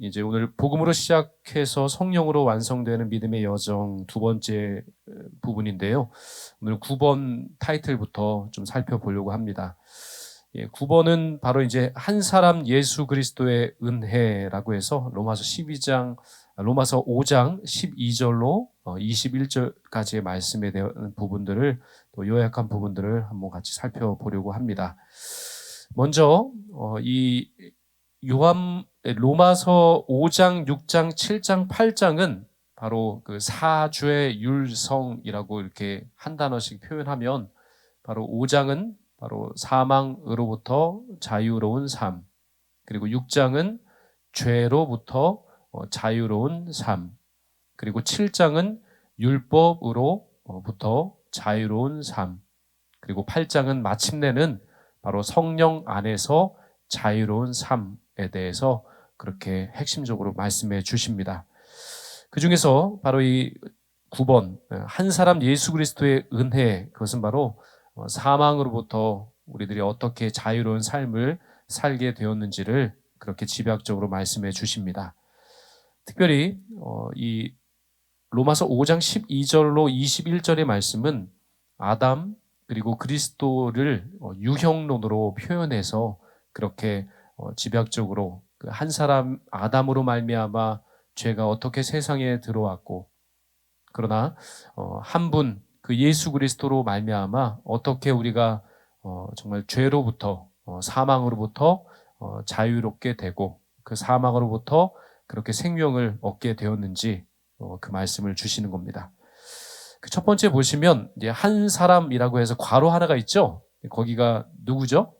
이제 오늘 복음으로 시작해서 성령으로 완성되는 믿음의 여정 두 번째 부분인데요. 오늘 9번 타이틀부터 좀 살펴보려고 합니다. 9번은 바로 이제 한 사람 예수 그리스도의 은혜라고 해서 로마서 5장 12절로 21절까지의 말씀에 대한 부분들을 또 요약한 부분들을 한번 같이 살펴보려고 합니다. 먼저 이 로마서 5장, 6장, 7장, 8장은 바로 그 사죄의 율성이라고 이렇게 한 단어씩 표현하면 바로 5장은 바로 사망으로부터 자유로운 삶, 그리고 6장은 죄로부터 자유로운 삶, 그리고 7장은 율법으로부터 자유로운 삶, 그리고 8장은 마침내는 바로 성령 안에서 자유로운 삶에 대해서 그렇게 핵심적으로 말씀해 주십니다. 그 중에서 바로 이 9번 한 사람 예수 그리스도의 은혜, 그것은 바로 사망으로부터 우리들이 어떻게 자유로운 삶을 살게 되었는지를 그렇게 집약적으로 말씀해 주십니다. 특별히 이 로마서 5장 12절로 21절의 말씀은 아담 그리고 그리스도를 유형론으로 표현해서 그렇게 집약적으로 그 한 사람 아담으로 말미암아 죄가 어떻게 세상에 들어왔고, 그러나 한 분 그 예수 그리스도로 말미암아 어떻게 우리가 정말 죄로부터 사망으로부터 자유롭게 되고 그 사망으로부터 그렇게 생명을 얻게 되었는지 그 말씀을 주시는 겁니다. 그 첫 번째 보시면 이제 한 사람이라고 해서 괄호 하나가 있죠. 거기가 누구죠?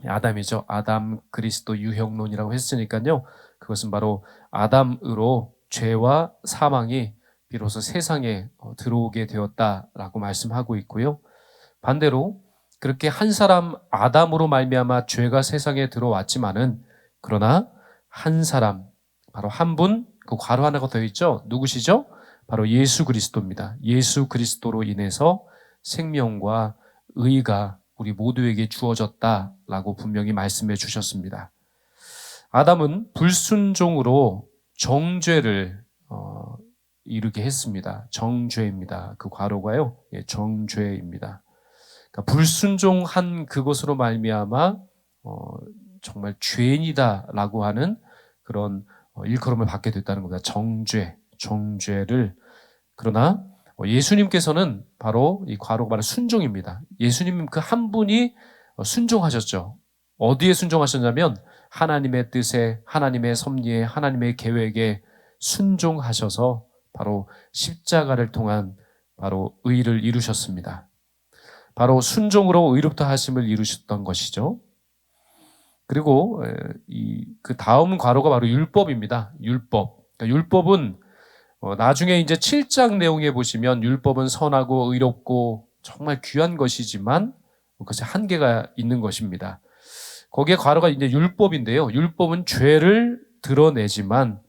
아담이죠. 아담 그리스도 유형론이라고 했으니까요. 그것은 바로 아담으로 죄와 사망이 비로소 세상에 들어오게 되었다라고 말씀하고 있고요. 반대로 그렇게 한 사람 아담으로 말미암아 죄가 세상에 들어왔지만은 그러나 한 사람 바로 한 분 그 괄호 하나가 더 있죠. 누구시죠? 바로 예수 그리스도입니다. 예수 그리스도로 인해서 생명과 의가 우리 모두에게 주어졌다라고 분명히 말씀해 주셨습니다. 아담은 불순종으로 정죄를 이루게 했습니다. 정죄입니다. 그 괄호가요. 정죄입니다. 그러니까 불순종한 그것으로 말미암아 정말 죄인이다라고 하는 그런 일컬음을 받게 됐다는 겁니다. 정죄를. 그러나 예수님께서는 바로 이 괄호가 바로 순종입니다. 예수님 그 한 분이 순종하셨죠. 어디에 순종하셨냐면 하나님의 뜻에, 하나님의 섭리에, 하나님의 계획에 순종하셔서 바로 십자가를 통한 바로 의를 이루셨습니다. 바로 순종으로 의롭다 하심을 이루셨던 것이죠. 그리고 그 다음 괄호가 바로 율법입니다. 율법. 그러니까 율법은 나중에 이제 7장 내용에 보시면 율법은 선하고 의롭고 정말 귀한 것이지만 그것이 한계가 있는 것입니다. 거기에 괄호가 이제 율법인데요. 율법은 죄를 드러내지만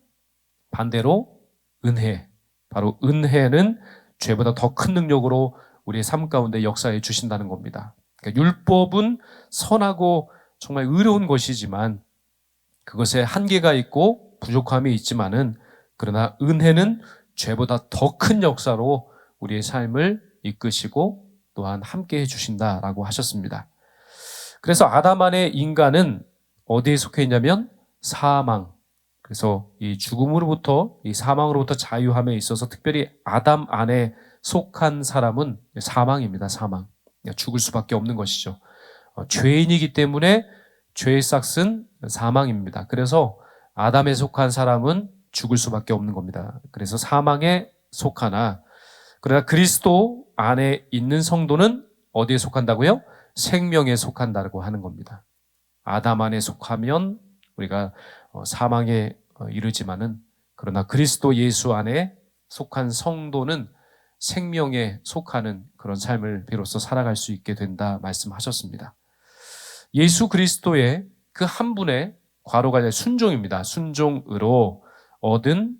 반대로 은혜, 바로 은혜는 죄보다 더 큰 능력으로 우리의 삶 가운데 역사해 주신다는 겁니다. 그러니까 율법은 선하고 정말 의로운 것이지만 그것에 한계가 있고 부족함이 있지만은 그러나 은혜는 죄보다 더 큰 역사로 우리의 삶을 이끄시고 또한 함께 해주신다라고 하셨습니다. 그래서 아담 안의 인간은 어디에 속해 있냐면 사망. 그래서 이 죽음으로부터 이 사망으로부터 자유함에 있어서 특별히 아담 안에 속한 사람은 사망입니다. 사망. 죽을 수밖에 없는 것이죠. 죄인이기 때문에 죄의 싹은 사망입니다. 그래서 아담에 속한 사람은 죽을 수밖에 없는 겁니다. 그래서 사망에 속하나 그러나 그리스도 안에 있는 성도는 어디에 속한다고요? 생명에 속한다고 하는 겁니다. 아담 안에 속하면 우리가 사망에 이르지만은 그러나 그리스도 예수 안에 속한 성도는 생명에 속하는 그런 삶을 비로소 살아갈 수 있게 된다 말씀하셨습니다. 예수 그리스도의 그 한 분의 괄호가 순종입니다. 순종으로 얻은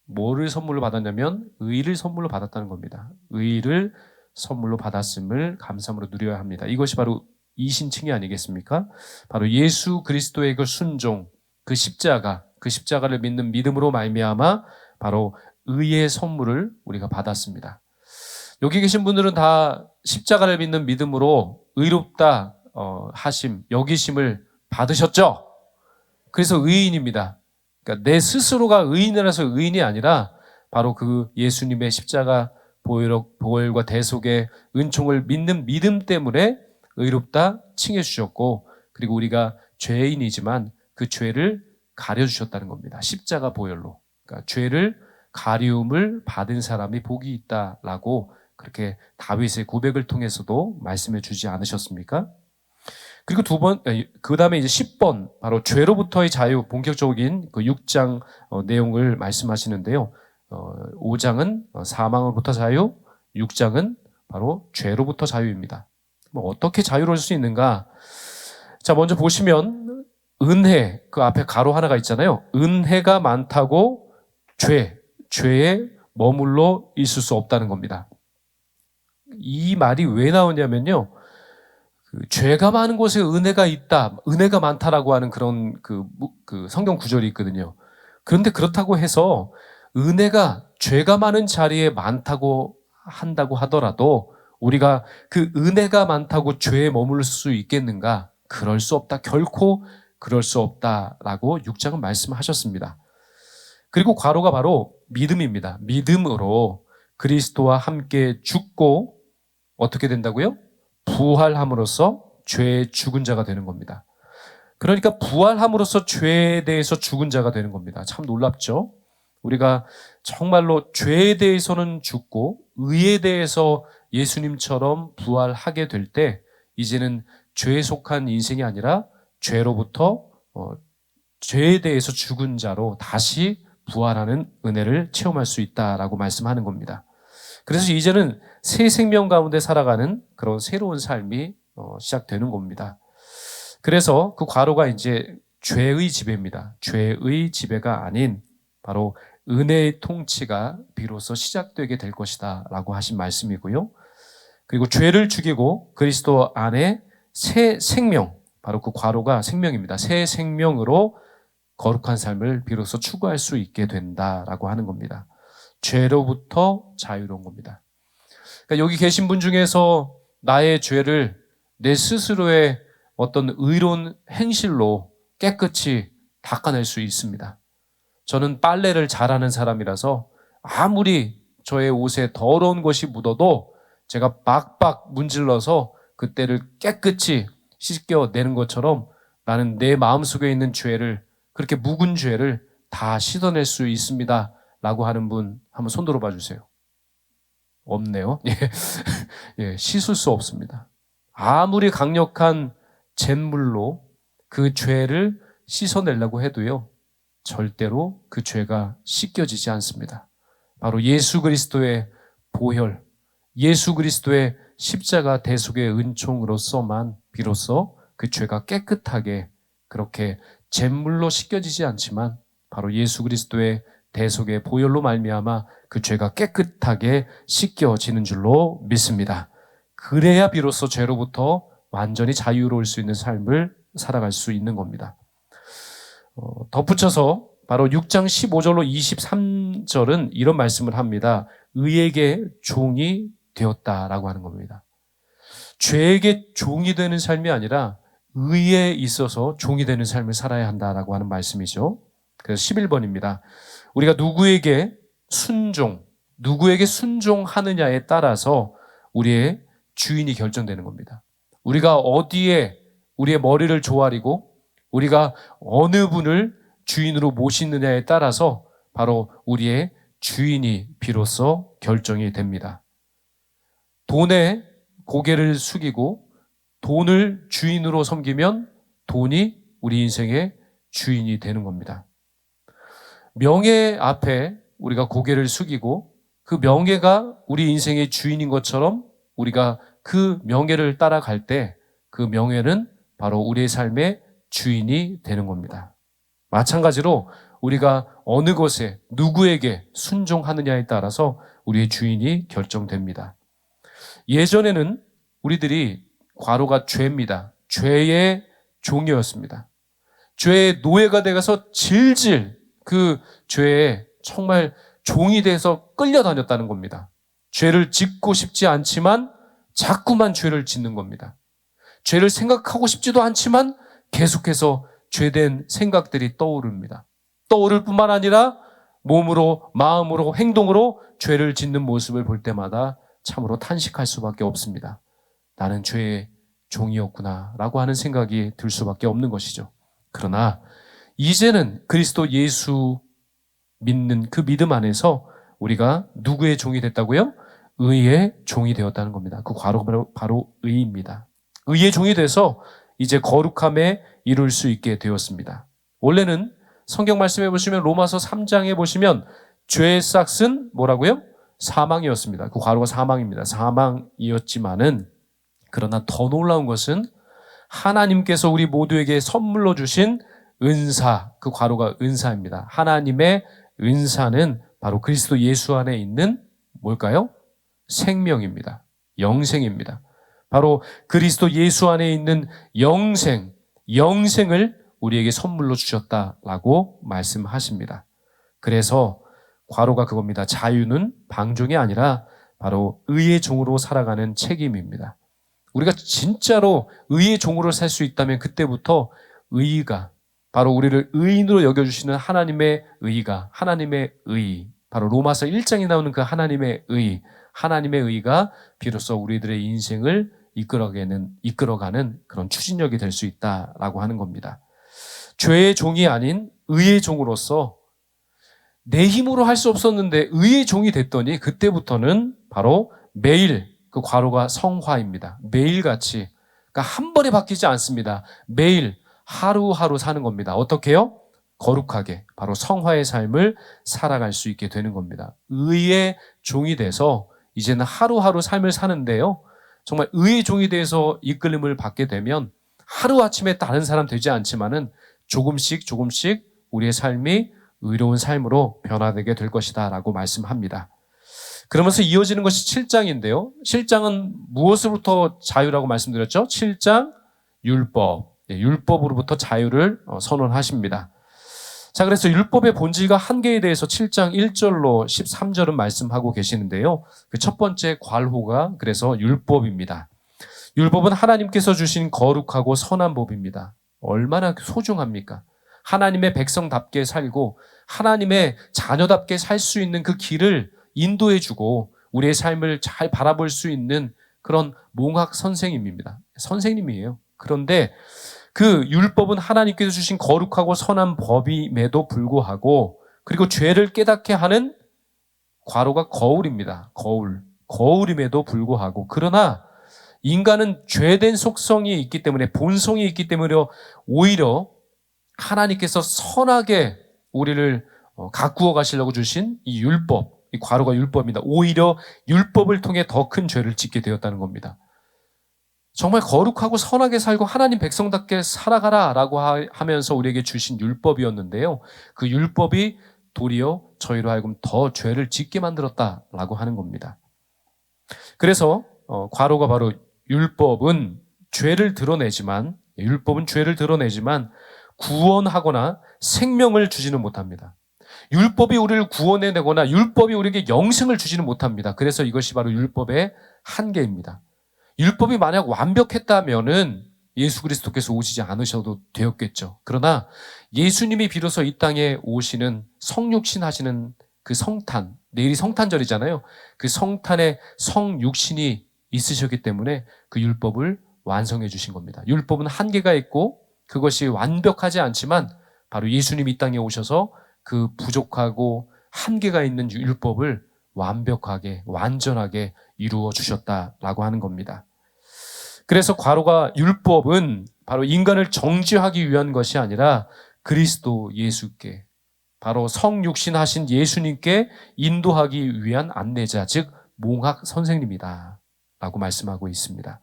뭐를 선물로 받았냐면 의를 선물로 받았다는 겁니다. 의를 선물로 받았음을 감사함으로 누려야 합니다. 이것이 바로 이신칭이 아니겠습니까? 바로 예수 그리스도의 그 순종, 그 십자가를 믿는 믿음으로 말미암아 바로 의의 선물을 우리가 받았습니다. 여기 계신 분들은 다 십자가를 믿는 믿음으로 의롭다 여기심을 받으셨죠? 그래서 의인입니다. 그러니까 내 스스로가 의인이라서 의인이 아니라 바로 그 예수님의 십자가 보혈과 대속의 은총을 믿는 믿음 때문에 의롭다 칭해 주셨고, 그리고 우리가 죄인이지만 그 죄를 가려주셨다는 겁니다. 십자가 보혈로. 그러니까 죄를 가리움을 받은 사람이 복이 있다라고 그렇게 다윗의 고백을 통해서도 말씀해 주지 않으셨습니까? 그리고 그 다음에 이제 10번, 바로 죄로부터의 자유, 본격적인 그 6장 내용을 말씀하시는데요. 5장은 사망으로부터 자유, 6장은 바로 죄로부터 자유입니다. 어떻게 자유로울 수 있는가? 자, 먼저 보시면 은혜, 그 앞에 가로 하나가 있잖아요. 은혜가 많다고 죄에 머물러 있을 수 없다는 겁니다. 이 말이 왜 나오냐면요. 죄가 많은 곳에 은혜가 있다, 은혜가 많다라고 하는 그런 그 성경 구절이 있거든요. 그런데 그렇다고 해서 은혜가 죄가 많은 자리에 많다고 한다고 하더라도 우리가 그 은혜가 많다고 죄에 머물 수 있겠는가? 그럴 수 없다. 결코 그럴 수 없다라고 6장은 말씀하셨습니다. 그리고 괄호가 바로 믿음입니다. 믿음으로 그리스도와 함께 죽고 어떻게 된다고요? 부활함으로써 죄의 죽은 자가 되는 겁니다. 그러니까 부활함으로써 죄에 대해서 죽은 자가 되는 겁니다. 참 놀랍죠? 우리가 정말로 죄에 대해서는 죽고 의에 대해서 예수님처럼 부활하게 될 때 이제는 죄에 속한 인생이 아니라 죄로부터 죄에 대해서 죽은 자로 다시 부활하는 은혜를 체험할 수 있다라고 말씀하는 겁니다. 그래서 이제는 새 생명 가운데 살아가는 그런 새로운 삶이 시작되는 겁니다. 그래서 그 괄호가 이제 죄의 지배입니다. 죄의 지배가 아닌 바로 은혜의 통치가 비로소 시작되게 될 것이다 라고 하신 말씀이고요. 그리고 죄를 죽이고 그리스도 안에 새 생명, 바로 그 괄호가 생명입니다. 새 생명으로 거룩한 삶을 비로소 추구할 수 있게 된다라고 하는 겁니다. 죄로부터 자유로운 겁니다. 그러니까 여기 계신 분 중에서 나의 죄를 내 스스로의 어떤 의로운 행실로 깨끗이 닦아낼 수 있습니다. 저는 빨래를 잘하는 사람이라서 아무리 저의 옷에 더러운 것이 묻어도 제가 빡빡 문질러서 그 때를 깨끗이 씻겨내는 것처럼 나는 내 마음속에 있는 죄를, 그렇게 묵은 죄를 다 씻어낼 수 있습니다 라고 하는 분 한번 손 들어봐 주세요. 없네요. 예, 씻을 수 없습니다. 아무리 강력한 잿물로 그 죄를 씻어내려고 해도요, 절대로 그 죄가 씻겨지지 않습니다. 바로 예수 그리스도의 보혈, 예수 그리스도의 십자가 대속의 은총으로서만 비로소 그 죄가 깨끗하게 그렇게 잿물로 씻겨지지 않지만 바로 예수 그리스도의 대속의 보혈로 말미암아 그 죄가 깨끗하게 씻겨지는 줄로 믿습니다. 그래야 비로소 죄로부터 완전히 자유로울 수 있는 삶을 살아갈 수 있는 겁니다. 덧붙여서 바로 6장 15절로 23절은 이런 말씀을 합니다. 의에게 종이 되었다라고 하는 겁니다. 죄에게 종이 되는 삶이 아니라 의에 있어서 종이 되는 삶을 살아야 한다라고 하는 말씀이죠. 그래서 11번입니다. 우리가 누구에게 순종하느냐에 따라서 우리의 주인이 결정되는 겁니다. 우리가 어디에 우리의 머리를 조아리고 우리가 어느 분을 주인으로 모시느냐에 따라서 바로 우리의 주인이 비로소 결정이 됩니다. 돈에 고개를 숙이고 돈을 주인으로 섬기면 돈이 우리 인생의 주인이 되는 겁니다. 명예 앞에 우리가 고개를 숙이고 그 명예가 우리 인생의 주인인 것처럼 우리가 그 명예를 따라갈 때 그 명예는 바로 우리의 삶의 주인이 되는 겁니다. 마찬가지로 우리가 어느 것에 누구에게 순종하느냐에 따라서 우리의 주인이 결정됩니다. 예전에는 우리들이 괄호가 죄입니다. 죄의 종이었습니다. 죄의 노예가 되어서 질질 그 죄에 정말 종이 돼서 끌려다녔다는 겁니다. 죄를 짓고 싶지 않지만 자꾸만 죄를 짓는 겁니다. 죄를 생각하고 싶지도 않지만 계속해서 죄된 생각들이 떠오릅니다. 떠오를 뿐만 아니라 몸으로, 마음으로, 행동으로 죄를 짓는 모습을 볼 때마다 참으로 탄식할 수밖에 없습니다. 나는 죄의 종이었구나 라고 하는 생각이 들 수밖에 없는 것이죠. 그러나 이제는 그리스도 예수 믿는 그 믿음 안에서 우리가 누구의 종이 됐다고요? 의의 종이 되었다는 겁니다. 그 바로 의입니다. 의의 종이 돼서 이제 거룩함에 이룰 수 있게 되었습니다. 원래는 성경 말씀해 보시면 로마서 3장에 보시면 죄의 싹은 뭐라고요? 사망이었습니다. 그 괄호가 사망입니다. 사망이었지만은 그러나 더 놀라운 것은 하나님께서 우리 모두에게 선물로 주신 은사, 그 괄호가 은사입니다. 하나님의 은사는 바로 그리스도 예수 안에 있는 뭘까요? 생명입니다. 영생입니다. 바로 그리스도 예수 안에 있는 영생을 우리에게 선물로 주셨다라고 말씀하십니다. 그래서 괄호가 그겁니다. 자유는 방종이 아니라 바로 의의 종으로 살아가는 책임입니다. 우리가 진짜로 의의 종으로 살 수 있다면 그때부터 의가 바로 우리를 의인으로 여겨주시는 하나님의 의가 하나님의 의 바로 로마서 1장에 나오는 그 하나님의 의가 비로소 우리들의 인생을 이끌어가는 그런 추진력이 될 수 있다라고 하는 겁니다. 죄의 종이 아닌 의의 종으로서 내 힘으로 할 수 없었는데 의의 종이 됐더니 그때부터는 바로 매일 그 괄호가 성화입니다. 매일같이 그러니까 한 번에 바뀌지 않습니다. 매일 하루하루 사는 겁니다. 어떻게요? 거룩하게 바로 성화의 삶을 살아갈 수 있게 되는 겁니다. 의의 종이 돼서 이제는 하루하루 삶을 사는데요. 정말 의의 종이 돼서 이끌림을 받게 되면 하루아침에 다른 사람 되지 않지만은 조금씩 우리의 삶이 의로운 삶으로 변화되게 될 것이다 라고 말씀합니다. 그러면서 이어지는 것이 7장인데요. 7장은 무엇으로부터 자유라고 말씀드렸죠? 7장 율법. 율법으로부터 자유를 선언하십니다. 자, 그래서 율법의 본질과 한계에 대해서 7장 1절로 13절은 말씀하고 계시는데요. 그 첫 번째 괄호가 그래서 율법입니다. 율법은 하나님께서 주신 거룩하고 선한 법입니다. 얼마나 소중합니까? 하나님의 백성답게 살고 하나님의 자녀답게 살 수 있는 그 길을 인도해주고 우리의 삶을 잘 바라볼 수 있는 그런 몽학 선생님이에요. 그런데 그 율법은 하나님께서 주신 거룩하고 선한 법임에도 불구하고 그리고 죄를 깨닫게 하는 괄호가 거울입니다. 거울임에도 불구하고 그러나 인간은 죄된 속성이 있기 때문에 본성이 있기 때문에 오히려 하나님께서 선하게 우리를 가꾸어 가시려고 주신 이 율법, 이 괄호가 율법입니다. 오히려 율법을 통해 더 큰 죄를 짓게 되었다는 겁니다. 정말 거룩하고 선하게 살고 하나님 백성답게 살아가라라고 하면서 우리에게 주신 율법이었는데요. 그 율법이 도리어 저희로 하여금 더 죄를 짓게 만들었다라고 하는 겁니다. 그래서 괄호가 바로 율법은 죄를 드러내지만 구원하거나 생명을 주지는 못합니다. 율법이 우리를 구원해내거나 율법이 우리에게 영생을 주지는 못합니다. 그래서 이것이 바로 율법의 한계입니다. 율법이 만약 완벽했다면은 예수 그리스도께서 오시지 않으셔도 되었겠죠. 그러나 예수님이 비로소 이 땅에 오시는 성육신 하시는 그 성탄, 내일이 성탄절이잖아요. 그 성탄의 성육신이 있으셨기 때문에 그 율법을 완성해 주신 겁니다. 율법은 한계가 있고 그것이 완벽하지 않지만 바로 예수님이 이 땅에 오셔서 그 부족하고 한계가 있는 율법을 완벽하게 완전하게 이루어 주셨다라고 하는 겁니다. 그래서 괄호가 율법은 바로 인간을 정죄하기 위한 것이 아니라 그리스도 예수께 바로 성육신하신 예수님께 인도하기 위한 안내자 즉 몽학 선생님이다 라고 말씀하고 있습니다.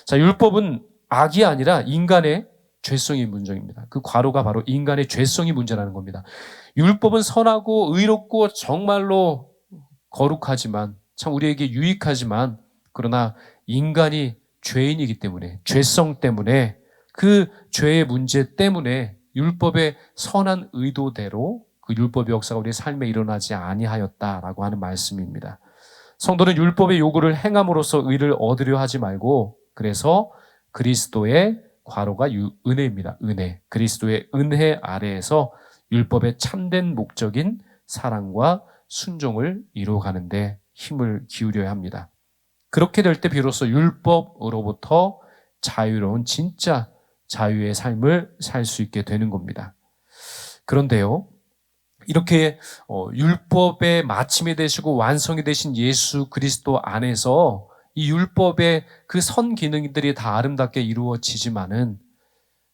자, 율법은 악이 아니라 인간의 죄성이 문제입니다. 그 괄호가 바로 인간의 죄성이 문제라는 겁니다. 율법은 선하고 의롭고 정말로 거룩하지만 참 우리에게 유익하지만 그러나 인간이 죄인이기 때문에 죄성 때문에 그 죄의 문제 때문에 율법의 선한 의도대로 그 율법의 역사가 우리의 삶에 일어나지 아니하였다라고 하는 말씀입니다. 성도는 율법의 요구를 행함으로써 의를 얻으려 하지 말고, 그래서 그리스도의 괄호가 은혜입니다. 은혜. 그리스도의 은혜 아래에서 율법의 참된 목적인 사랑과 순종을 이루어가는데 힘을 기울여야 합니다. 그렇게 될 때 비로소 율법으로부터 자유로운 진짜 자유의 삶을 살 수 있게 되는 겁니다. 그런데요, 이렇게 율법의 마침이 되시고 완성이 되신 예수 그리스도 안에서 이 율법의 그 선 기능들이 다 아름답게 이루어지지만은,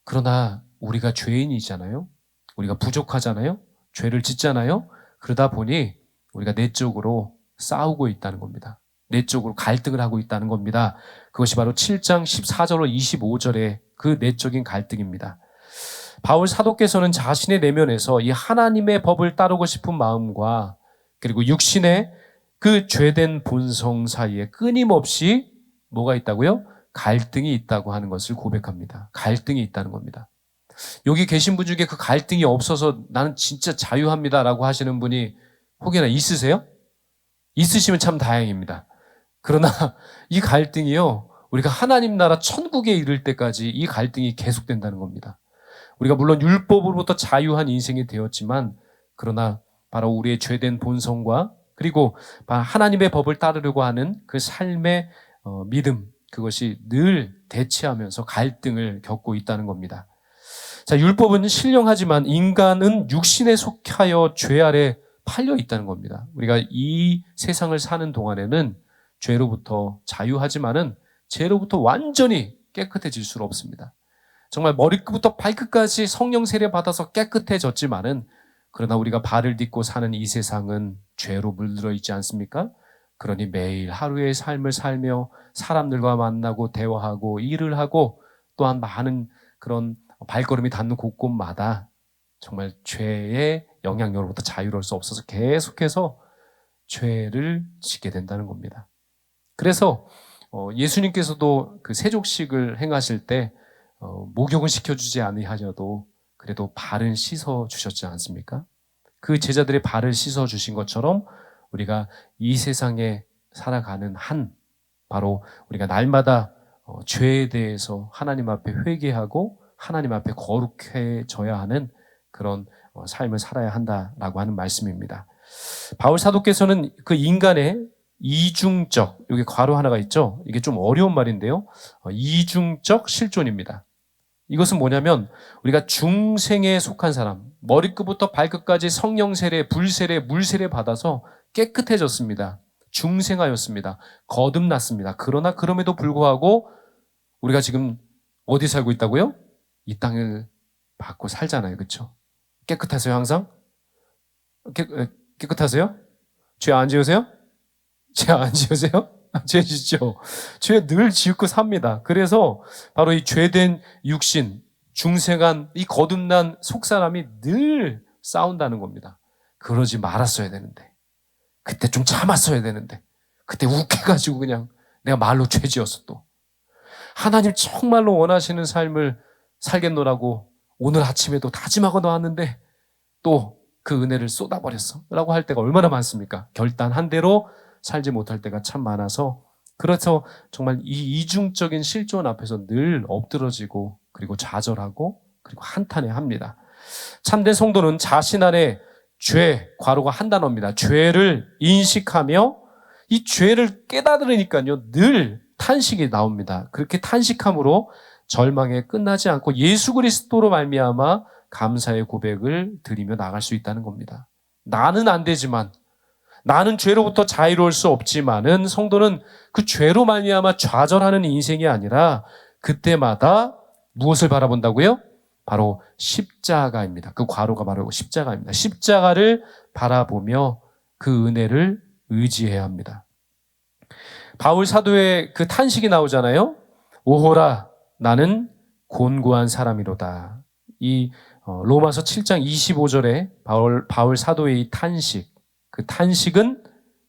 그러나 우리가 죄인이잖아요. 우리가 부족하잖아요. 죄를 짓잖아요. 그러다 보니 우리가 내적으로 싸우고 있다는 겁니다. 내적으로 갈등을 하고 있다는 겁니다. 그것이 바로 7장 14절로 25절의 그 내적인 갈등입니다. 바울 사도께서는 자신의 내면에서 이 하나님의 법을 따르고 싶은 마음과 그리고 육신의 그 죄된 본성 사이에 끊임없이 뭐가 있다고요? 갈등이 있다고 하는 것을 고백합니다. 갈등이 있다는 겁니다. 여기 계신 분 중에 그 갈등이 없어서 나는 진짜 자유합니다라고 하시는 분이 혹여나 있으세요? 있으시면 참 다행입니다. 그러나 이 갈등이요, 우리가 하나님 나라 천국에 이를 때까지 이 갈등이 계속된다는 겁니다. 우리가 물론 율법으로부터 자유한 인생이 되었지만, 그러나 바로 우리의 죄된 본성과 그리고 하나님의 법을 따르려고 하는 그 삶의 믿음, 그것이 늘 대치하면서 갈등을 겪고 있다는 겁니다. 자, 율법은 신령하지만 인간은 육신에 속하여 죄 아래 팔려 있다는 겁니다. 우리가 이 세상을 사는 동안에는 죄로부터 자유하지만은 죄로부터 완전히 깨끗해질 수는 없습니다. 정말 머리끝부터 발끝까지 성령 세례 받아서 깨끗해졌지만은, 그러나 우리가 발을 딛고 사는 이 세상은 죄로 물들어 있지 않습니까? 그러니 매일 하루의 삶을 살며 사람들과 만나고 대화하고 일을 하고 또한 많은 그런 발걸음이 닿는 곳곳마다 정말 죄의 영향력으로부터 자유로울 수 없어서 계속해서 죄를 짓게 된다는 겁니다. 그래서 예수님께서도 그 세족식을 행하실 때 목욕은 시켜주지 아니하셔도 그래도 발은 씻어 주셨지 않습니까? 그 제자들의 발을 씻어 주신 것처럼 우리가 이 세상에 살아가는 바로 우리가 날마다 죄에 대해서 하나님 앞에 회개하고 하나님 앞에 거룩해져야 하는 그런 삶을 살아야 한다라고 하는 말씀입니다. 바울 사도께서는 그 인간의 이중적, 여기 괄호 하나가 있죠. 이게 좀 어려운 말인데요. 이중적 실존입니다. 이것은 뭐냐면 우리가 중생에 속한 사람, 머리끝부터 발끝까지 성령 세례, 불 세례, 물 세례 받아서 깨끗해졌습니다. 중생하였습니다. 거듭났습니다. 그러나 그럼에도 불구하고 우리가 지금 어디 살고 있다고요? 이 땅을 받고 살잖아요. 그렇죠? 깨끗하세요 항상? 깨끗하세요? 죄 안 지으세요? 죄 안 지으세요? 죄 짓죠. 죄 늘 지고 삽니다. 그래서 바로 이 죄된 육신, 중생한 이 거듭난 속사람이 늘 싸운다는 겁니다. 그러지 말았어야 되는데, 그때 좀 참았어야 되는데, 그때 욱해가지고 그냥 내가 말로 죄 지었어. 또 하나님 정말로 원하시는 삶을 살겠노라고 오늘 아침에도 다짐하고 나왔는데 또 그 은혜를 쏟아버렸어 라고 할 때가 얼마나 많습니까? 결단한 대로 살지 못할 때가 참 많아서, 그래서 정말 이 이중적인 실존 앞에서 늘 엎드러지고 그리고 좌절하고 그리고 한탄해합니다. 참된 성도는 자신 안에 죄, 괄호가 한 단어입니다. 죄를 인식하며 이 죄를 깨달으니까요 늘 탄식이 나옵니다. 그렇게 탄식함으로 절망에 끝나지 않고 예수 그리스도로 말미암아 감사의 고백을 드리며 나갈 수 있다는 겁니다. 나는 안 되지만, 나는 죄로부터 자유로울 수 없지만은 성도는 그 죄로 말미암아 좌절하는 인생이 아니라 그때마다 무엇을 바라본다고요? 바로 십자가입니다. 그 괄호가 바로 십자가입니다. 십자가를 바라보며 그 은혜를 의지해야 합니다. 바울 사도의 그 탄식이 나오잖아요. 오호라 나는 곤고한 사람이로다. 이 로마서 7장 25절에 바울 사도의 이 탄식, 그 탄식은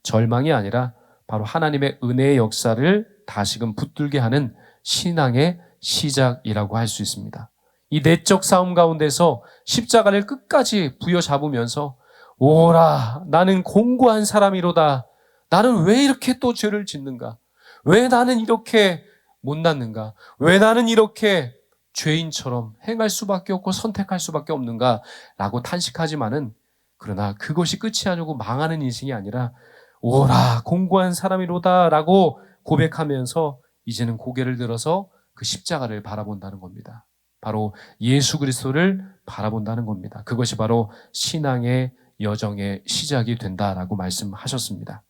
절망이 아니라 바로 하나님의 은혜의 역사를 다시금 붙들게 하는 신앙의 시작이라고 할 수 있습니다. 이 내적 싸움 가운데서 십자가를 끝까지 부여잡으면서 오라 나는 공고한 사람이로다. 나는 왜 이렇게 또 죄를 짓는가? 왜 나는 이렇게 못났는가? 왜 나는 이렇게 죄인처럼 행할 수밖에 없고 선택할 수밖에 없는가? 라고 탄식하지만은 그러나 그것이 끝이 아니고 망하는 인생이 아니라 오라 공고한 사람이로다 라고 고백하면서 이제는 고개를 들어서 그 십자가를 바라본다는 겁니다. 바로 예수 그리스도를 바라본다는 겁니다. 그것이 바로 신앙의 여정의 시작이 된다라고 말씀하셨습니다.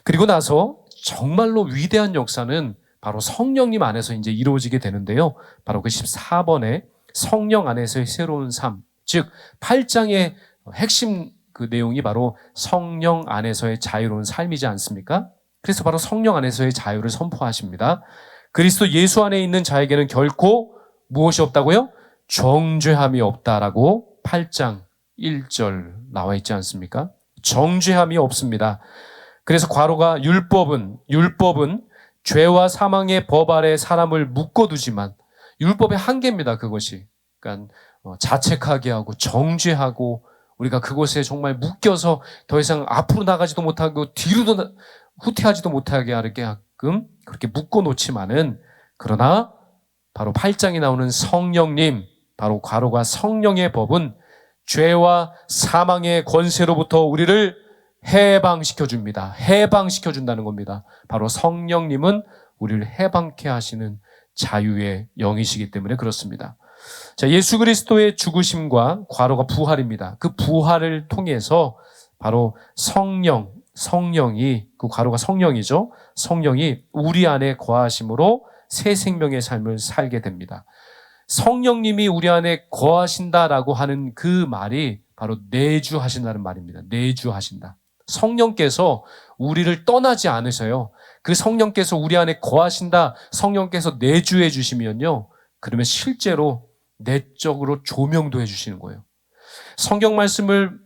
그리고 나서 정말로 위대한 역사는 바로 성령님 안에서 이제 이루어지게 되는데요. 바로 그 14번에 성령 안에서의 새로운 삶, 즉 8장의 핵심 그 내용이 바로 성령 안에서의 자유로운 삶이지 않습니까? 그래서 바로 성령 안에서의 자유를 선포하십니다. 그리스도 예수 안에 있는 자에게는 결코 무엇이 없다고요? 정죄함이 없다라고 8장 1절 나와 있지 않습니까? 정죄함이 없습니다. 그래서 괄호가 율법은 죄와 사망의 법 아래 사람을 묶어두지만 율법의 한계입니다. 그것이. 그러니까 자책하게 하고 정죄하고 우리가 그곳에 정말 묶여서 더 이상 앞으로 나가지도 못하고 뒤로도 후퇴하지도 못하게 하게끔 그렇게 묶어놓지만은 그러나 바로 8장에 나오는 성령님, 바로 괄호가 성령의 법은 죄와 사망의 권세로부터 우리를 해방시켜줍니다. 해방시켜준다는 겁니다. 바로 성령님은 우리를 해방케 하시는 자유의 영이시기 때문에 그렇습니다. 자, 예수 그리스도의 죽으심과 괄호가 부활입니다. 그 부활을 통해서 바로 성령이, 그 괄호가 성령이죠. 성령이 우리 안에 거하심으로 새 생명의 삶을 살게 됩니다. 성령님이 우리 안에 거하신다라고 하는 그 말이 바로 내주하신다는 말입니다. 내주하신다. 성령께서 우리를 떠나지 않으셔요. 그 성령께서 우리 안에 거하신다, 성령께서 내주해 주시면요, 그러면 실제로 내적으로 조명도 해주시는 거예요. 성경 말씀을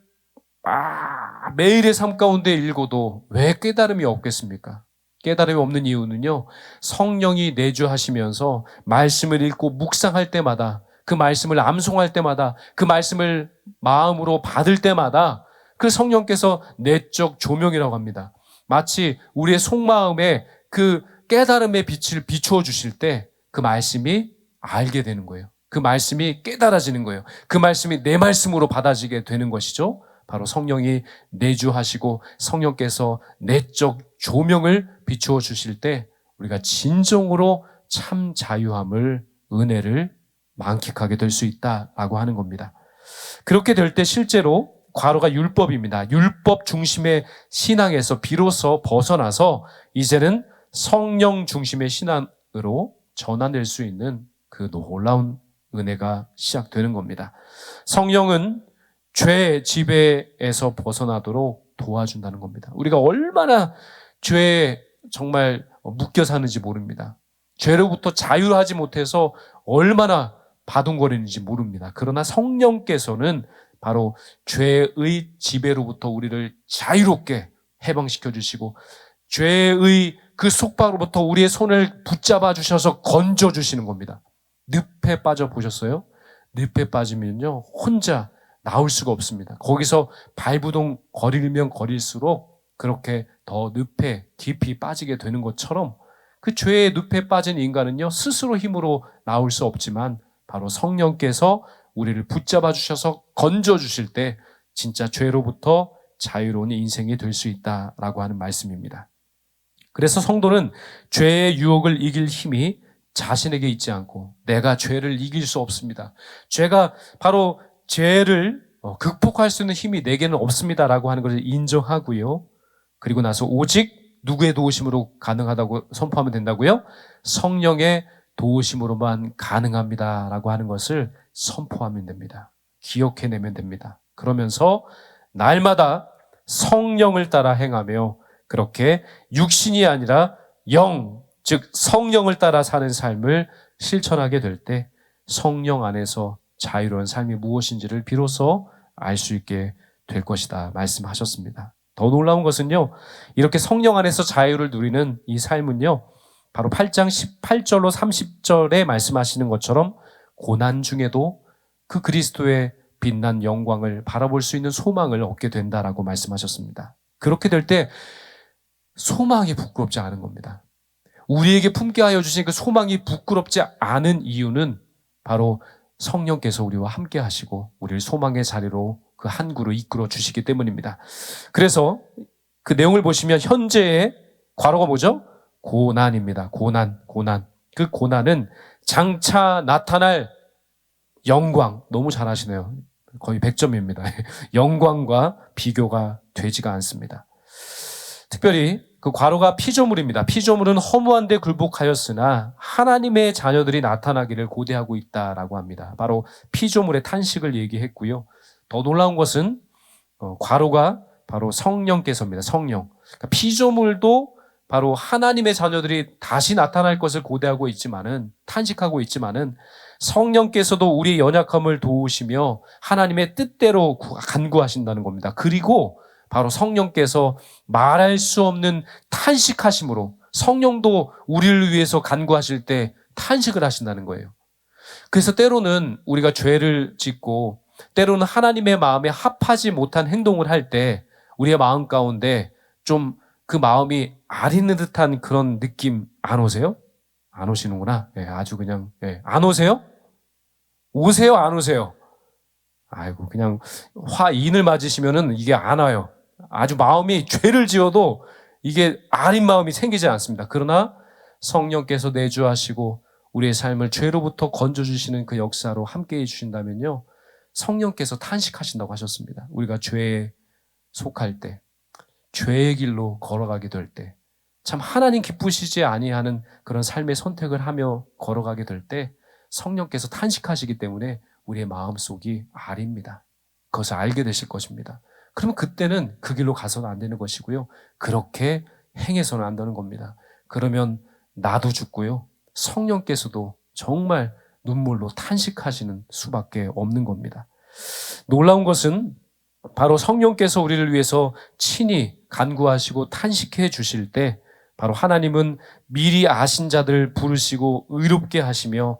매일의 삶 가운데 읽어도 왜 깨달음이 없겠습니까? 깨달음이 없는 이유는요, 성령이 내주하시면서 말씀을 읽고 묵상할 때마다, 그 말씀을 암송할 때마다, 그 말씀을 마음으로 받을 때마다 그 성령께서 내적 조명이라고 합니다. 마치 우리의 속마음에 그 깨달음의 빛을 비추어 주실 때 그 말씀이 알게 되는 거예요. 그 말씀이 깨달아지는 거예요. 그 말씀이 내 말씀으로 받아지게 되는 것이죠. 바로 성령이 내주하시고 성령께서 내적 조명을 비추어 주실 때 우리가 진정으로 참 자유함을, 은혜를 만끽하게 될 수 있다라고 하는 겁니다. 그렇게 될 때 실제로 괄호가 율법입니다. 율법 중심의 신앙에서 비로소 벗어나서 이제는 성령 중심의 신앙으로 전환될 수 있는 그 놀라운 은혜가 시작되는 겁니다. 성령은 죄 지배에서 벗어나도록 도와준다는 겁니다. 우리가 얼마나 죄에 정말 묶여 사는지 모릅니다. 죄로부터 자유하지 못해서 얼마나 바둥거리는지 모릅니다. 그러나 성령께서는 바로 죄의 지배로부터 우리를 자유롭게 해방시켜 주시고 죄의 그 속박으로부터 우리의 손을 붙잡아 주셔서 건져 주시는 겁니다. 늪에 빠져 보셨어요? 늪에 빠지면요, 혼자 나올 수가 없습니다. 거기서 발부동 거리면 거릴수록 그렇게 더 늪에 깊이 빠지게 되는 것처럼 그 죄의 늪에 빠진 인간은요, 스스로 힘으로 나올 수 없지만 바로 성령께서 우리를 붙잡아 주셔서 건져 주실 때 진짜 죄로부터 자유로운 인생이 될 수 있다라고 하는 말씀입니다. 그래서 성도는 죄의 유혹을 이길 힘이 자신에게 있지 않고 내가 죄를 이길 수 없습니다. 죄가 바로 죄를 극복할 수 있는 힘이 내게는 없습니다라고 하는 것을 인정하고요. 그리고 나서 오직 누구의 도우심으로 가능하다고 선포하면 된다고요? 성령의 도우심으로만 가능합니다라고 하는 것을 선포하면 됩니다. 기억해내면 됩니다. 그러면서 날마다 성령을 따라 행하며 그렇게 육신이 아니라 영, 즉 성령을 따라 사는 삶을 실천하게 될 때 성령 안에서 자유로운 삶이 무엇인지를 비로소 알 수 있게 될 것이다 말씀하셨습니다. 더 놀라운 것은요, 이렇게 성령 안에서 자유를 누리는 이 삶은요, 바로 8장 18절로 30절에 말씀하시는 것처럼 고난 중에도 그 그리스도의 빛난 영광을 바라볼 수 있는 소망을 얻게 된다라고 말씀하셨습니다. 그렇게 될 때 소망이 부끄럽지 않은 겁니다. 우리에게 품게 하여 주신 그 소망이 부끄럽지 않은 이유는 바로 성령께서 우리와 함께 하시고 우리를 소망의 자리로 그 항구로 이끌어 주시기 때문입니다. 그래서 그 내용을 보시면 현재의 괄호가 뭐죠? 고난입니다. 고난. 그 고난은 장차 나타날 영광, 너무 잘하시네요. 거의 100점입니다. 영광과 비교가 되지가 않습니다. 특별히 그 괄호가 피조물입니다. 피조물은 허무한 데 굴복하였으나 하나님의 자녀들이 나타나기를 고대하고 있다라고 합니다. 바로 피조물의 탄식을 얘기했고요. 더 놀라운 것은 괄호가 바로 성령께서입니다. 성령. 그러니까 피조물도 바로 하나님의 자녀들이 다시 나타날 것을 고대하고 있지만은, 탄식하고 있지만은 성령께서도 우리의 연약함을 도우시며 하나님의 뜻대로 간구하신다는 겁니다. 그리고 바로 성령께서 말할 수 없는 탄식하심으로 성령도 우리를 위해서 간구하실 때 탄식을 하신다는 거예요. 그래서 때로는 우리가 죄를 짓고 때로는 하나님의 마음에 합하지 못한 행동을 할 때 우리의 마음 가운데 좀 그 마음이 아리는 듯한 그런 느낌 안 오세요? 안 오시는구나. 예, 아주 그냥 안 오세요? 오세요? 안 오세요? 아이고 그냥 화인을 맞으시면은 이게 안 와요. 아주 마음이 죄를 지어도 이게 아린 마음이 생기지 않습니다. 그러나 성령께서 내주하시고 우리의 삶을 죄로부터 건져주시는 그 역사로 함께해 주신다면요, 성령께서 탄식하신다고 하셨습니다. 우리가 죄에 속할 때, 죄의 길로 걸어가게 될 때, 참 하나님 기쁘시지 아니하는 그런 삶의 선택을 하며 걸어가게 될 때 성령께서 탄식하시기 때문에 우리의 마음속이 아립니다. 그것을 알게 되실 것입니다. 그러면 그때는 그 길로 가서는 안 되는 것이고요. 그렇게 행해서는 안 되는 겁니다. 그러면 나도 죽고요. 성령께서도 정말 눈물로 탄식하시는 수밖에 없는 겁니다. 놀라운 것은 바로 성령께서 우리를 위해서 친히 간구하시고 탄식해 주실 때 바로 하나님은 미리 아신 자들 부르시고 의롭게 하시며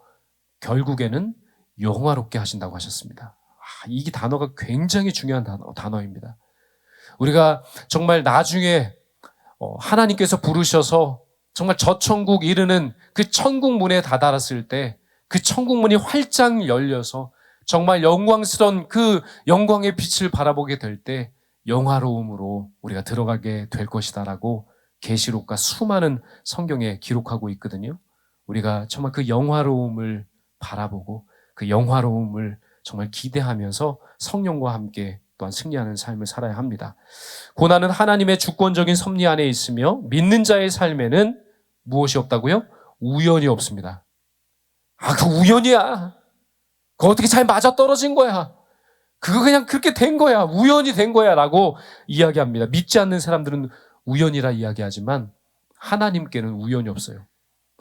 결국에는 영화롭게 하신다고 하셨습니다. 이 단어가 굉장히 중요한 단어입니다. 우리가 정말 나중에 하나님께서 부르셔서 정말 저 천국 이르는 그 천국 문에 다다랐을 때 그 천국 문이 활짝 열려서 정말 영광스러운 그 영광의 빛을 바라보게 될 때 영화로움으로 우리가 들어가게 될 것이다라고 계시록과 수많은 성경에 기록하고 있거든요. 우리가 정말 그 영화로움을 바라보고 그 영화로움을 정말 기대하면서 성령과 함께 또한 승리하는 삶을 살아야 합니다. 고난은 하나님의 주권적인 섭리 안에 있으며 믿는 자의 삶에는 무엇이 없다고요? 우연이 없습니다. 그 우연이야. 그거 어떻게 잘 맞아떨어진 거야. 그거 그냥 그렇게 된 거야. 우연이 된 거야 라고 이야기합니다. 믿지 않는 사람들은 우연이라 이야기하지만 하나님께는 우연이 없어요.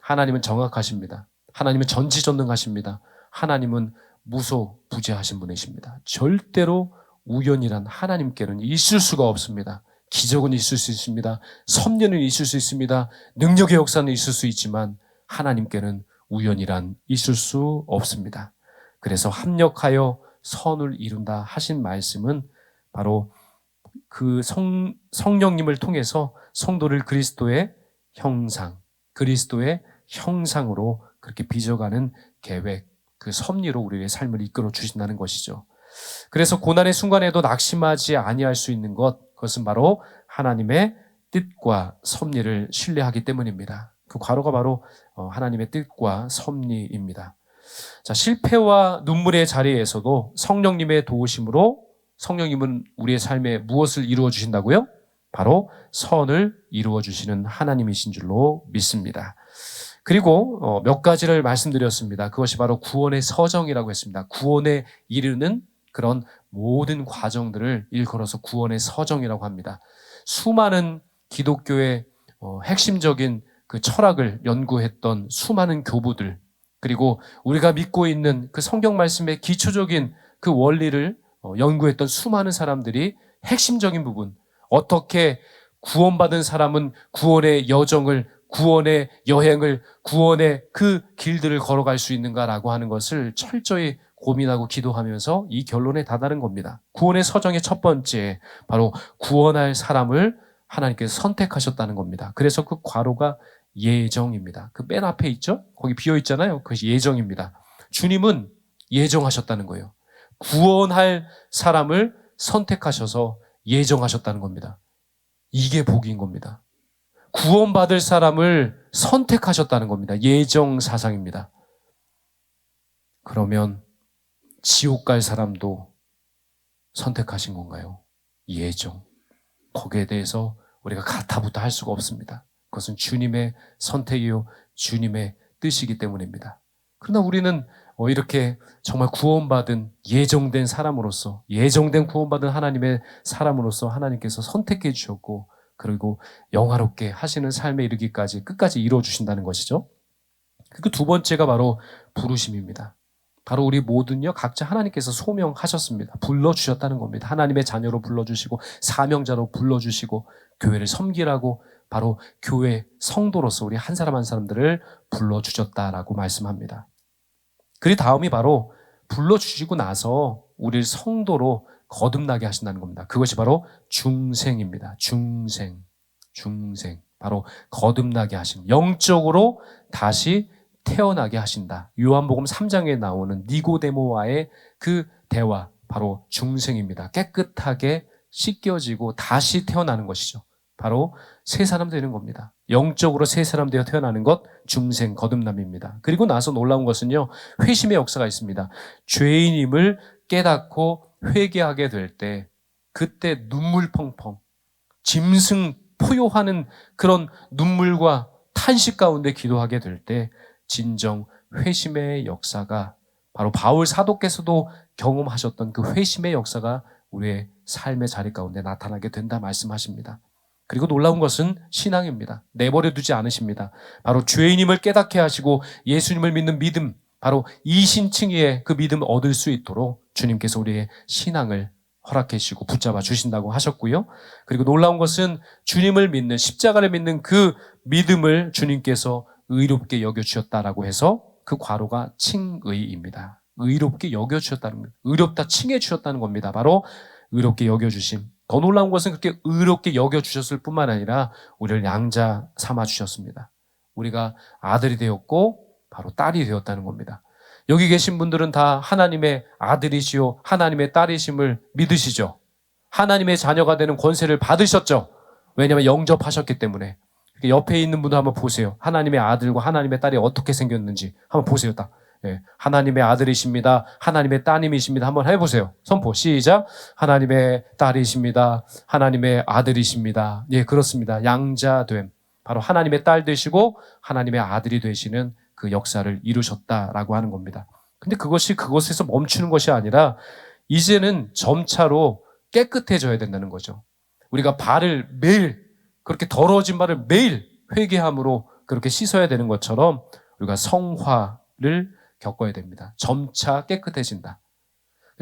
하나님은 정확하십니다. 하나님은 전지전능하십니다. 하나님은 무소부재하신 분이십니다. 절대로 우연이란 하나님께는 있을 수가 없습니다. 기적은 있을 수 있습니다. 섭리는 있을 수 있습니다. 능력의 역사는 있을 수 있지만 하나님께는 우연이란 있을 수 없습니다. 그래서 합력하여 선을 이룬다 하신 말씀은 바로 그 성령님을 통해서 성도를 그리스도의 형상으로 그렇게 빚어가는 계획, 그 섭리로 우리의 삶을 이끌어 주신다는 것이죠. 그래서 고난의 순간에도 낙심하지 아니할 수 있는 그것은 바로 하나님의 뜻과 섭리를 신뢰하기 때문입니다. 그 괄호가 바로 하나님의 뜻과 섭리입니다. 자, 실패와 눈물의 자리에서도 성령님의 도우심으로 성령님은 우리의 삶에 무엇을 이루어 주신다고요? 바로 선을 이루어 주시는 하나님이신 줄로 믿습니다. 그리고 몇 가지를 말씀드렸습니다. 그것이 바로 구원의 서정이라고 했습니다. 구원에 이르는 그런 모든 과정들을 일컬어서 구원의 서정이라고 합니다. 수많은 기독교의 핵심적인 그 철학을 연구했던 수많은 교부들, 그리고 우리가 믿고 있는 그 성경 말씀의 기초적인 그 원리를 연구했던 수많은 사람들이 핵심적인 부분, 어떻게 구원받은 사람은 구원의 여정을 구원의 여행을, 구원의 그 길들을 걸어갈 수 있는가라고 하는 것을 철저히 고민하고 기도하면서 이 결론에 다다른 겁니다. 구원의 서정의 첫 번째, 바로 구원할 사람을 하나님께서 선택하셨다는 겁니다. 그래서 그 괄호가 예정입니다. 그 맨 앞에 있죠? 거기 비어 있잖아요. 그것이 예정입니다. 주님은 예정하셨다는 거예요. 구원할 사람을 선택하셔서 예정하셨다는 겁니다. 이게 복인 겁니다. 구원받을 사람을 선택하셨다는 겁니다. 예정 사상입니다. 그러면 지옥 갈 사람도 선택하신 건가요? 예정. 거기에 대해서 우리가 가타부타 할 수가 없습니다. 그것은 주님의 선택이요, 주님의 뜻이기 때문입니다. 그러나 우리는 이렇게 정말 구원받은 예정된 사람으로서, 예정된 구원받은 하나님의 사람으로서 하나님께서 선택해 주셨고, 그리고 영화롭게 하시는 삶에 이르기까지 끝까지 이루어주신다는 것이죠. 그 두 번째가 바로 부르심입니다. 바로 우리 모든요, 각자 하나님께서 소명하셨습니다. 불러주셨다는 겁니다. 하나님의 자녀로 불러주시고, 사명자로 불러주시고, 교회를 섬기라고 바로 교회 성도로서 우리 한 사람 한 사람들을 불러주셨다라고 말씀합니다. 그 다음이 바로 불러주시고 나서 우리를 성도로 거듭나게 하신다는 겁니다. 그것이 바로 중생입니다. 중생. 바로 거듭나게 하심. 영적으로 다시 태어나게 하신다. 요한복음 3장에 나오는 니고데모와의 그 대화, 바로 중생입니다. 깨끗하게 씻겨지고 다시 태어나는 것이죠. 바로 새 사람 되는 겁니다. 영적으로 새 사람 되어 태어나는 것, 중생, 거듭남입니다. 그리고 나서 놀라운 것은요, 회심의 역사가 있습니다. 죄인임을 깨닫고 회개하게 될 때, 그때 눈물 펑펑, 짐승 포효하는 그런 눈물과 탄식 가운데 기도하게 될 때, 진정 회심의 역사가, 바로 바울 사도께서도 경험하셨던 그 회심의 역사가 우리의 삶의 자리 가운데 나타나게 된다 말씀하십니다. 그리고 놀라운 것은 신앙입니다. 내버려 두지 않으십니다. 바로 죄인임을 깨닫게 하시고 예수님을 믿는 믿음, 바로 이신칭의의 그 믿음 얻을 수 있도록 주님께서 우리의 신앙을 허락해 주시고 붙잡아 주신다고 하셨고요. 그리고 놀라운 것은 주님을 믿는, 십자가를 믿는 그 믿음을 주님께서 의롭게 여겨주셨다라고 해서 그 괄호가 칭의입니다. 의롭게 여겨주셨다는 겁니다. 의롭다 칭해 주셨다는 겁니다. 바로 의롭게 여겨주심. 더 놀라운 것은 그렇게 의롭게 여겨주셨을 뿐만 아니라 우리를 양자 삼아주셨습니다. 우리가 아들이 되었고 바로 딸이 되었다는 겁니다. 여기 계신 분들은 다 하나님의 아들이시요 하나님의 딸이심을 믿으시죠. 하나님의 자녀가 되는 권세를 받으셨죠. 왜냐하면 영접하셨기 때문에. 옆에 있는 분들 한번 보세요. 하나님의 아들과 하나님의 딸이 어떻게 생겼는지 한번 보세요. 딱. 예, 하나님의 아들이십니다. 하나님의 따님이십니다. 한번 해보세요. 선포 시작. 하나님의 딸이십니다. 하나님의 아들이십니다. 예, 그렇습니다. 양자됨. 바로 하나님의 딸 되시고 하나님의 아들이 되시는 그 역사를 이루셨다라고 하는 겁니다. 근데 그것이 그것에서 멈추는 것이 아니라 이제는 점차로 깨끗해져야 된다는 거죠. 우리가 발을 매일, 그렇게 더러워진 발을 매일 회개함으로 그렇게 씻어야 되는 것처럼 우리가 성화를 겪어야 됩니다. 점차 깨끗해진다.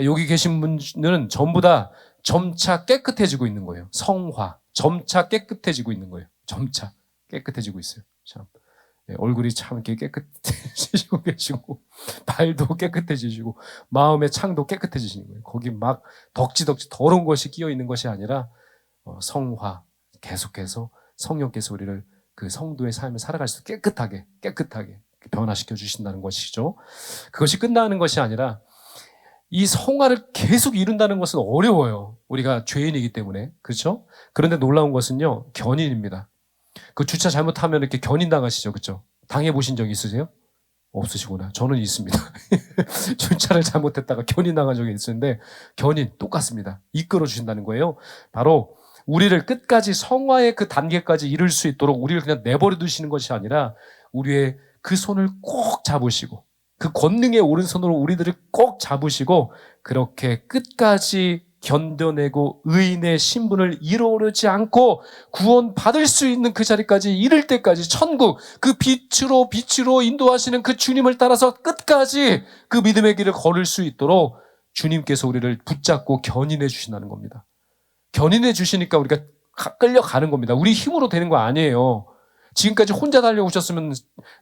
여기 계신 분들은 전부 다 점차 깨끗해지고 있는 거예요. 성화. 점차 깨끗해지고 있는 거예요. 점차 깨끗해지고 있어요. 참. 얼굴이 참 이렇게 깨끗해지시고 계시고, 발도 깨끗해지시고, 마음의 창도 깨끗해지시는 거예요. 거기 막 덕지덕지 더러운 것이 끼어 있는 것이 아니라, 성화. 계속해서 성령께서 우리를 그 성도의 삶을 살아갈 수 깨끗하게 변화시켜 주신다는 것이죠. 그것이 끝나는 것이 아니라 이 성화를 계속 이룬다는 것은 어려워요. 우리가 죄인이기 때문에. 그렇죠? 그런데 놀라운 것은요, 견인입니다. 그 주차 잘못하면 이렇게 견인 당하시죠. 그렇죠? 당해보신 적 있으세요? 없으시구나. 저는 있습니다. 주차를 잘못했다가 견인 당한 적이 있었는데, 견인 똑같습니다. 이끌어 주신다는 거예요. 바로 우리를 끝까지 성화의 그 단계까지 이룰 수 있도록 우리를 그냥 내버려 두시는 것이 아니라 우리의 그 손을 꼭 잡으시고 그 권능의 오른손으로 우리들을 꼭 잡으시고 그렇게 끝까지 견뎌내고 의인의 신분을 잃어오르지 않고 구원받을 수 있는 그 자리까지 이를 때까지 천국 그 빛으로 인도하시는 그 주님을 따라서 끝까지 그 믿음의 길을 걸을 수 있도록 주님께서 우리를 붙잡고 견인해 주신다는 겁니다. 견인해 주시니까 우리가 끌려가는 겁니다. 우리 힘으로 되는 거 아니에요. 지금까지 혼자 달려오셨으면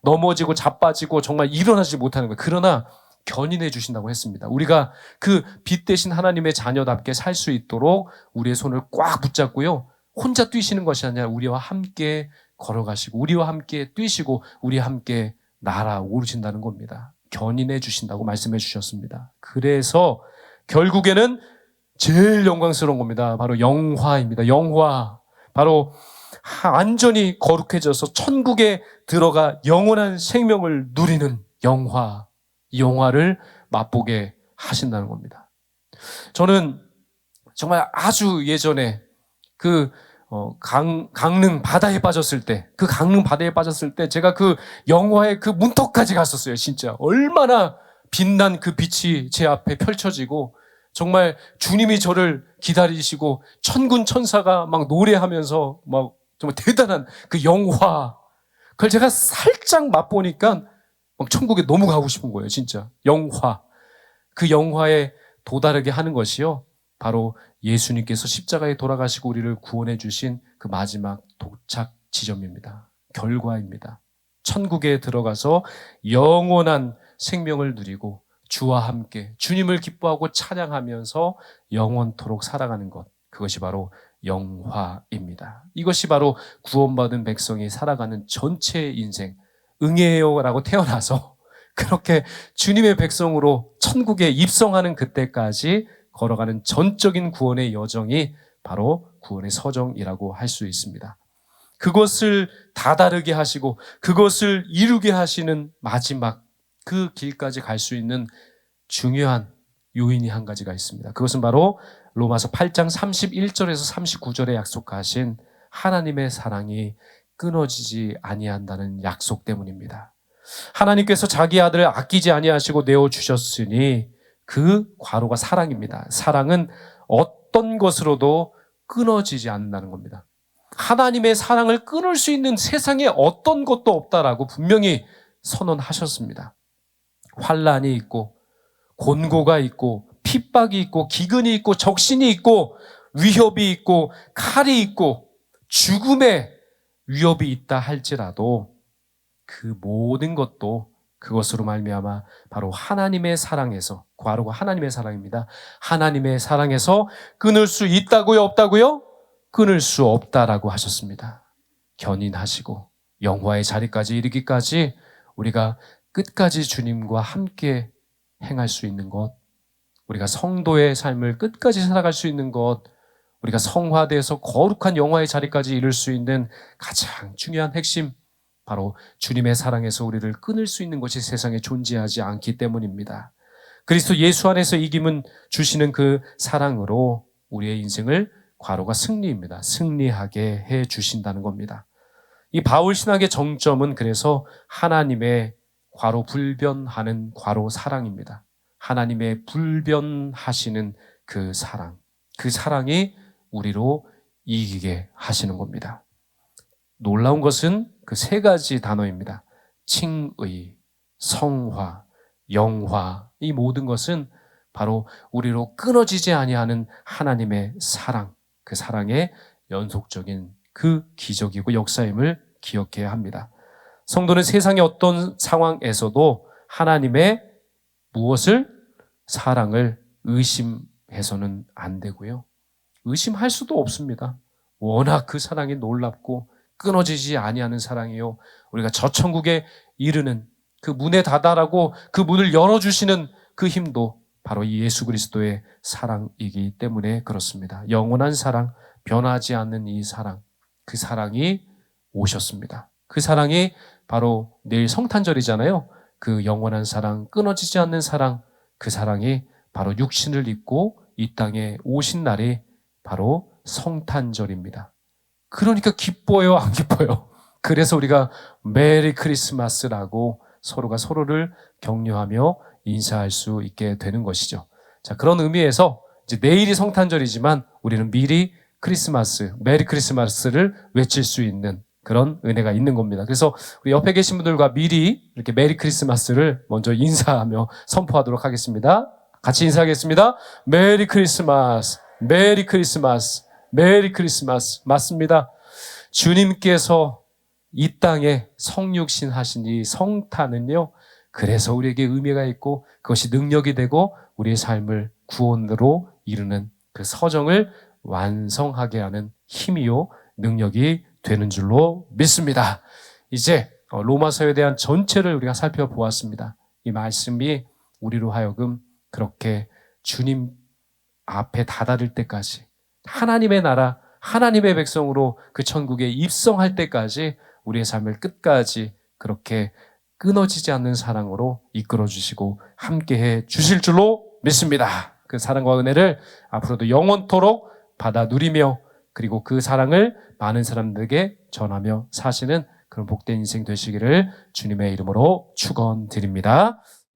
넘어지고 자빠지고 정말 일어나지 못하는 거예요. 그러나 견인해 주신다고 했습니다. 우리가 그 빛 대신 하나님의 자녀답게 살 수 있도록 우리의 손을 꽉 붙잡고요. 혼자 뛰시는 것이 아니라 우리와 함께 걸어가시고 우리와 함께 뛰시고 우리와 함께 날아오르신다는 겁니다. 견인해 주신다고 말씀해 주셨습니다. 그래서 결국에는 제일 영광스러운 겁니다. 바로 영화입니다. 영화. 바로 완전히 거룩해져서 천국에 들어가 영원한 생명을 누리는 영화. 이 영화를 맛보게 하신다는 겁니다. 저는 정말 아주 예전에 강릉 바다에 빠졌을 때, 그 강릉 바다에 빠졌을 때 제가 그 영화의 그 문턱까지 갔었어요. 진짜 얼마나 빛난 그 빛이 제 앞에 펼쳐지고 정말 주님이 저를 기다리시고 천군 천사가 막 노래하면서 막 정말 대단한 그 영화, 그걸 제가 살짝 맛보니까 막 천국에 너무 가고 싶은 거예요. 진짜 영화. 그 영화에 도달하게 하는 것이요, 바로 예수님께서 십자가에 돌아가시고 우리를 구원해 주신 그 마지막 도착 지점입니다. 결과입니다. 천국에 들어가서 영원한 생명을 누리고 주와 함께 주님을 기뻐하고 찬양하면서 영원토록 살아가는 것, 그것이 바로 영화입니다. 이것이 바로 구원받은 백성이 살아가는 전체 인생, 응애요라고 태어나서 그렇게 주님의 백성으로 천국에 입성하는 그때까지 걸어가는 전적인 구원의 여정이 바로 구원의 서정이라고 할 수 있습니다. 그것을 다다르게 하시고 그것을 이루게 하시는 마지막 그 길까지 갈 수 있는 중요한 요인이 한 가지가 있습니다. 그것은 바로 로마서 8장 31절에서 39절에 약속하신 하나님의 사랑이 끊어지지 아니한다는 약속 때문입니다. 하나님께서 자기 아들을 아끼지 아니하시고 내어주셨으니 그 괄호가 사랑입니다. 사랑은 어떤 것으로도 끊어지지 않는다는 겁니다. 하나님의 사랑을 끊을 수 있는 세상에 어떤 것도 없다라고 분명히 선언하셨습니다. 환난이 있고 곤고가 있고 핍박이 있고 기근이 있고 적신이 있고 위협이 있고 칼이 있고 죽음의 위협이 있다 할지라도 그 모든 것도 그것으로 말미암아 바로 하나님의 사랑에서, 괄호가 하나님의 사랑입니다. 하나님의 사랑에서 끊을 수 있다고요? 없다고요? 끊을 수 없다라고 하셨습니다. 견인하시고 영화의 자리까지 이르기까지 우리가 끝까지 주님과 함께 행할 수 있는 것, 우리가 성도의 삶을 끝까지 살아갈 수 있는 것, 우리가 성화돼서 거룩한 영화의 자리까지 이룰 수 있는 가장 중요한 핵심, 바로 주님의 사랑에서 우리를 끊을 수 있는 것이 세상에 존재하지 않기 때문입니다. 그리스도 예수 안에서 이김은 주시는 그 사랑으로 우리의 인생을, 괄호가 승리입니다, 승리하게 해 주신다는 겁니다. 이 바울 신학의 정점은 그래서 하나님의 괄호 불변하는 괄호 사랑입니다. 하나님의 불변하시는 그 사랑, 그 사랑이 우리로 이기게 하시는 겁니다. 놀라운 것은 그 세 가지 단어입니다. 칭의, 성화, 영화, 이 모든 것은 바로 우리로 끊어지지 아니하는 하나님의 사랑, 그 사랑의 연속적인 그 기적이고 역사임을 기억해야 합니다. 성도는 세상의 어떤 상황에서도 하나님의 무엇을? 사랑을 의심해서는 안 되고요. 의심할 수도 없습니다. 워낙 그 사랑이 놀랍고 끊어지지 아니하는 사랑이요, 우리가 저 천국에 이르는 그 문에 다다라고 그 문을 열어주시는 그 힘도 바로 이 예수 그리스도의 사랑이기 때문에 그렇습니다. 영원한 사랑, 변하지 않는 이 사랑, 그 사랑이 오셨습니다. 그 사랑이 바로 내일 성탄절이잖아요. 그 영원한 사랑, 끊어지지 않는 사랑, 그 사랑이 바로 육신을 입고 이 땅에 오신 날이 바로 성탄절입니다. 그러니까 기뻐요, 안 기뻐요? 그래서 우리가 메리 크리스마스라고 서로가 서로를 격려하며 인사할 수 있게 되는 것이죠. 자, 그런 의미에서 이제 내일이 성탄절이지만 우리는 미리 크리스마스, 메리 크리스마스를 외칠 수 있는 그런 은혜가 있는 겁니다. 그래서 우리 옆에 계신 분들과 미리 이렇게 메리 크리스마스를 먼저 인사하며 선포하도록 하겠습니다. 같이 인사하겠습니다. 메리 크리스마스, 메리 크리스마스, 메리 크리스마스. 맞습니다. 주님께서 이 땅에 성육신 하신 이 성탄은요, 그래서 우리에게 의미가 있고 그것이 능력이 되고 우리의 삶을 구원으로 이루는 그 서정을 완성하게 하는 힘이요 능력이 되는 줄로 믿습니다. 이제 로마서에 대한 전체를 우리가 살펴보았습니다. 이 말씀이 우리로 하여금 그렇게 주님 앞에 다다를 때까지 하나님의 나라, 하나님의 백성으로 그 천국에 입성할 때까지 우리의 삶을 끝까지 그렇게 끊어지지 않는 사랑으로 이끌어 주시고 함께해 주실 줄로 믿습니다. 그 사랑과 은혜를 앞으로도 영원토록 받아 누리며 그리고 그 사랑을 많은 사람들에게 전하며 사시는 그런 복된 인생 되시기를 주님의 이름으로 축원드립니다.